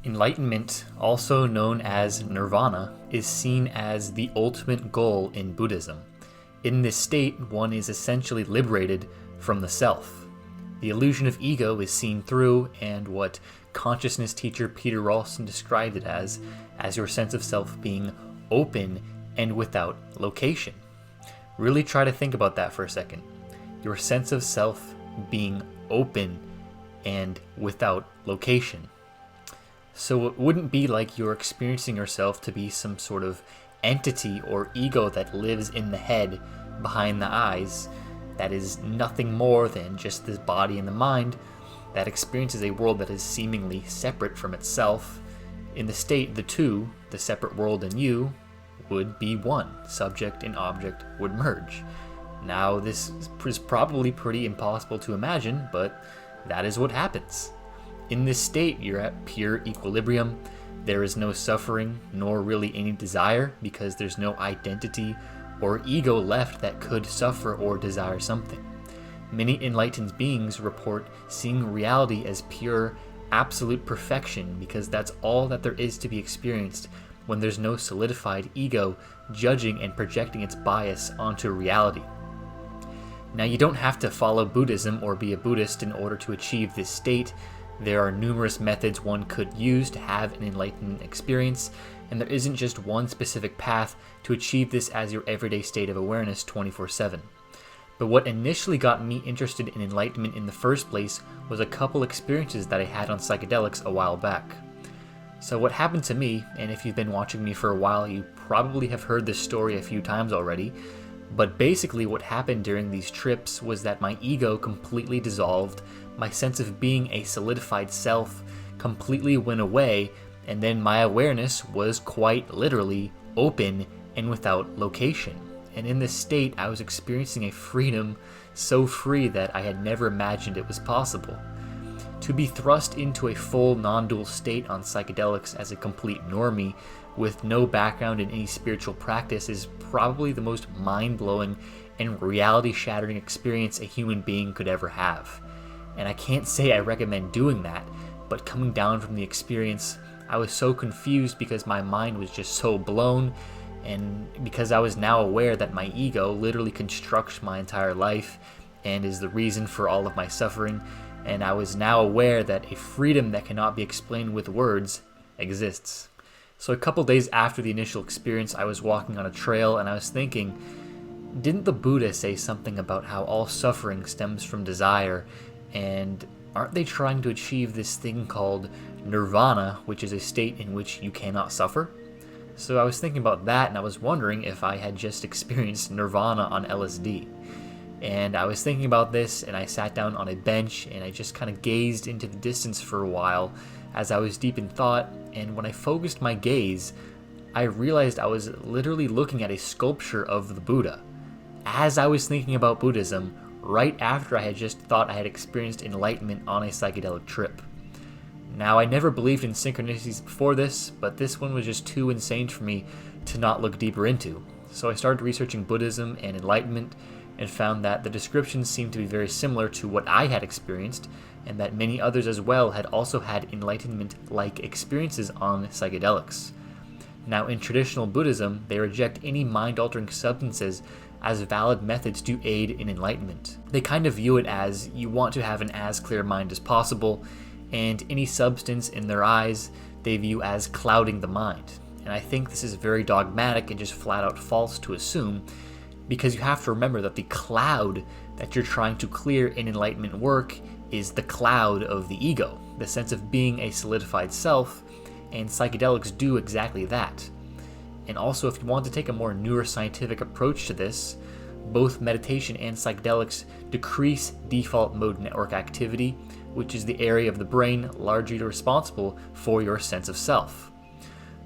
Enlightenment, also known as nirvana, is seen as the ultimate goal in Buddhism. In this state, one is essentially liberated from the self. The illusion of ego is seen through, and what consciousness teacher Peter Ralston described it as your sense of self being open and without location. Really try to think about that for a second. Your sense of self being open and without location. So it wouldn't be like you're experiencing yourself to be some sort of entity or ego that lives in the head behind the eyes, that is nothing more than just this body and the mind that experiences a world that is seemingly separate from itself. In the state, the two, the separate world and you, would be one. Subject and object would merge. Now, this is probably pretty impossible to imagine, but that is what happens. In this state, you're at pure equilibrium. There is no suffering, nor really any desire, because there's no identity or ego left that could suffer or desire something. Many enlightened beings report seeing reality as pure, absolute perfection, because that's all that there is to be experienced when there's no solidified ego judging and projecting its bias onto reality. Now, you don't have to follow Buddhism or be a Buddhist in order to achieve this state. There are numerous methods one could use to have an enlightenment experience, and there isn't just one specific path to achieve this as your everyday state of awareness 24/7. But what initially got me interested in enlightenment in the first place was a couple experiences that I had on psychedelics a while back. So what happened to me, and if you've been watching me for a while, you probably have heard this story a few times already, but basically what happened during these trips was that my ego completely dissolved, my sense of being a solidified self completely went away, and then my awareness was quite literally open and without location. And in this state, I was experiencing a freedom so free that I had never imagined it was possible. To be thrust into a full non-dual state on psychedelics as a complete normie with no background in any spiritual practice is probably the most mind-blowing and reality-shattering experience a human being could ever have. And I can't say I recommend doing that, but coming down from the experience, I was so confused because my mind was just so blown, and because I was now aware that my ego literally constructs my entire life and is the reason for all of my suffering, and I was now aware that a freedom that cannot be explained with words exists. So a couple days after the initial experience, I was walking on a trail and I was thinking, didn't the Buddha say something about how all suffering stems from desire, and aren't they trying to achieve this thing called nirvana, which is a state in which you cannot suffer? So I was thinking about that, and I was wondering if I had just experienced nirvana on LSD. And I was thinking about this, and I sat down on a bench, and I just kind of gazed into the distance for a while as I was deep in thought, and when I focused my gaze, I realized I was literally looking at a sculpture of the Buddha. As I was thinking about Buddhism, right after I had just thought I had experienced enlightenment on a psychedelic trip. Now, I never believed in synchronicities before this, but this one was just too insane for me to not look deeper into. So I started researching Buddhism and enlightenment and found that the descriptions seemed to be very similar to what I had experienced, and that many others as well had also had enlightenment-like experiences on psychedelics. Now, in traditional Buddhism, they reject any mind-altering substances as valid methods to aid in enlightenment. They kind of view it as you want to have an as clear mind as possible, and any substance in their eyes they view as clouding the mind. And I think this is very dogmatic and just flat out false to assume, because you have to remember that the cloud that you're trying to clear in enlightenment work is the cloud of the ego, the sense of being a solidified self, and psychedelics do exactly that. And also, if you want to take a more neuroscientific approach to this, both meditation and psychedelics decrease default mode network activity, which is the area of the brain largely responsible for your sense of self.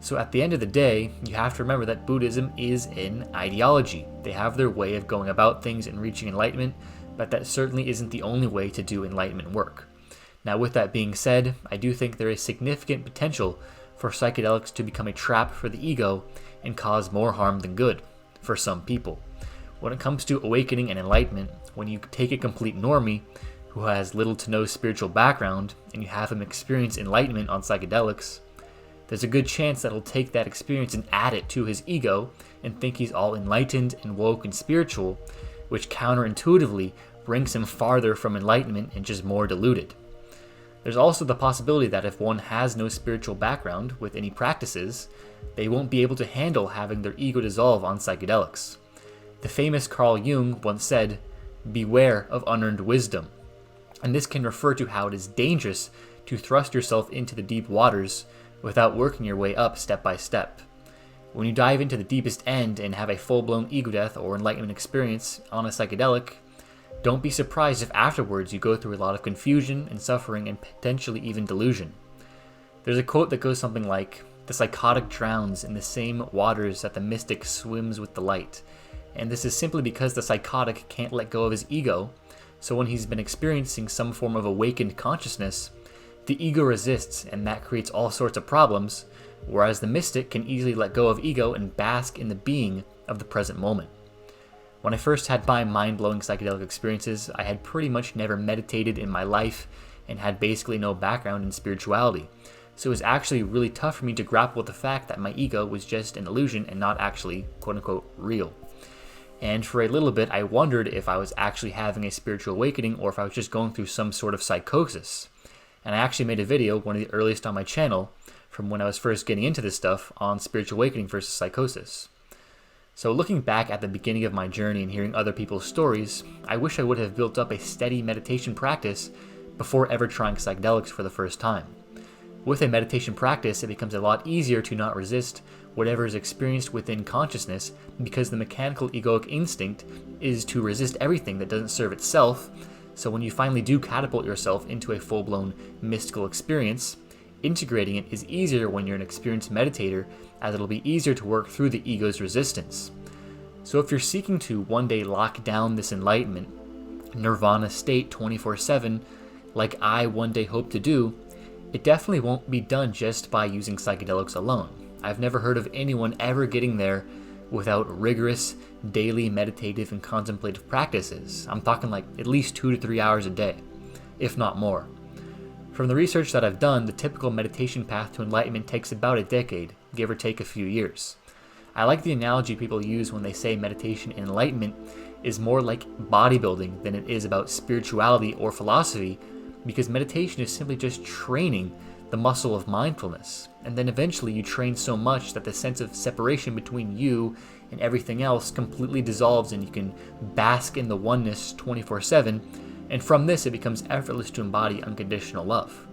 So at the end of the day, you have to remember that Buddhism is an ideology. They have their way of going about things and reaching enlightenment, but that certainly isn't the only way to do enlightenment work. Now, with that being said, I do think there is significant potential for psychedelics to become a trap for the ego and cause more harm than good for some people. When it comes to awakening and enlightenment, when you take a complete normie who has little to no spiritual background and you have him experience enlightenment on psychedelics, there's a good chance that he'll take that experience and add it to his ego and think he's all enlightened and woke and spiritual, which counterintuitively brings him farther from enlightenment and just more deluded. There's also the possibility that if one has no spiritual background with any practices, they won't be able to handle having their ego dissolve on psychedelics. The famous Carl Jung once said, "Beware of unearned wisdom." And this can refer to how it is dangerous to thrust yourself into the deep waters without working your way up step by step. When you dive into the deepest end and have a full-blown ego death or enlightenment experience on a psychedelic, don't be surprised if afterwards you go through a lot of confusion and suffering and potentially even delusion. There's a quote that goes something like, "The psychotic drowns in the same waters that the mystic swims with the light." And this is simply because the psychotic can't let go of his ego, so when he's been experiencing some form of awakened consciousness, the ego resists and that creates all sorts of problems, whereas the mystic can easily let go of ego and bask in the being of the present moment. When I first had my mind-blowing psychedelic experiences, I had pretty much never meditated in my life and had basically no background in spirituality. So it was actually really tough for me to grapple with the fact that my ego was just an illusion and not actually, quote-unquote, real. And for a little bit, I wondered if I was actually having a spiritual awakening or if I was just going through some sort of psychosis. And I actually made a video, one of the earliest on my channel, from when I was first getting into this stuff, on spiritual awakening versus psychosis. So looking back at the beginning of my journey and hearing other people's stories, I wish I would have built up a steady meditation practice before ever trying psychedelics for the first time. With a meditation practice, it becomes a lot easier to not resist whatever is experienced within consciousness because the mechanical egoic instinct is to resist everything that doesn't serve itself. So when you finally do catapult yourself into a full-blown mystical experience, integrating it is easier when you're an experienced meditator, as it'll be easier to work through the ego's resistance. So if you're seeking to one day lock down this enlightenment, nirvana state 24/7, like I one day hope to do, it definitely won't be done just by using psychedelics alone. I've never heard of anyone ever getting there without rigorous daily meditative and contemplative practices. I'm talking like at least 2 to 3 hours a day, if not more. From the research that I've done, the typical meditation path to enlightenment takes about a decade, give or take a few years. I like the analogy people use when they say meditation and enlightenment is more like bodybuilding than it is about spirituality or philosophy, because meditation is simply just training the muscle of mindfulness. And then eventually you train so much that the sense of separation between you and everything else completely dissolves and you can bask in the oneness 24/7. And from this, it becomes effortless to embody unconditional love.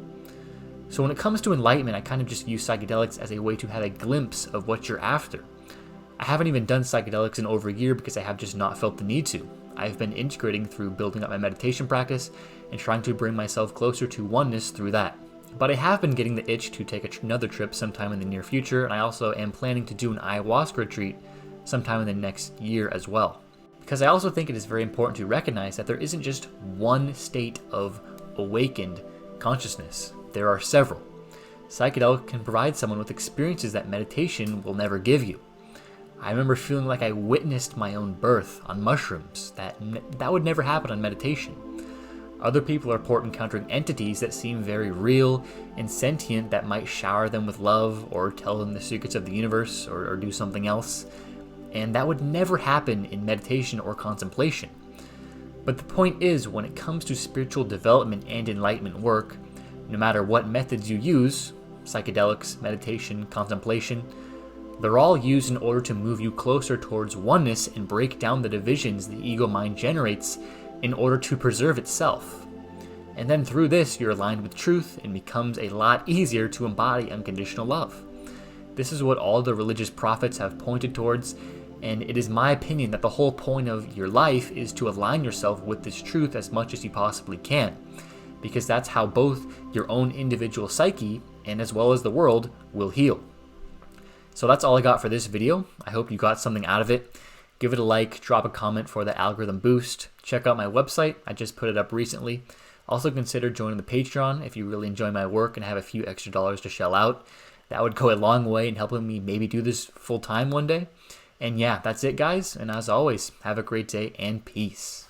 So when it comes to enlightenment, I kind of just use psychedelics as a way to have a glimpse of what you're after. I haven't even done psychedelics in over a year because I have just not felt the need to. I've been integrating through building up my meditation practice and trying to bring myself closer to oneness through that. But I have been getting the itch to take another trip sometime in the near future, and I also am planning to do an ayahuasca retreat sometime in the next year as well. Because I also think it is very important to recognize that there isn't just one state of awakened consciousness. There are several. Psychedelic can provide someone with experiences that meditation will never give you. I remember feeling like I witnessed my own birth on mushrooms. That would never happen on meditation. Other people are report encountering entities that seem very real and sentient that might shower them with love or tell them the secrets of the universe or do something else. And that would never happen in meditation or contemplation. But the point is, when it comes to spiritual development and enlightenment work, no matter what methods you use, psychedelics, meditation, contemplation, they're all used in order to move you closer towards oneness and break down the divisions the ego mind generates in order to preserve itself. And then through this, you're aligned with truth and becomes a lot easier to embody unconditional love. This is what all the religious prophets have pointed towards, and it is my opinion that the whole point of your life is to align yourself with this truth as much as you possibly can, because that's how both your own individual psyche and as well as the world will heal. So that's all I got for this video. I hope you got something out of it. Give it a like, drop a comment for the algorithm boost. Check out my website. I just put it up recently. Also consider joining the Patreon if you really enjoy my work and have a few extra dollars to shell out. That would go a long way in helping me maybe do this full time one day. And yeah, that's it guys. And as always, have a great day and peace.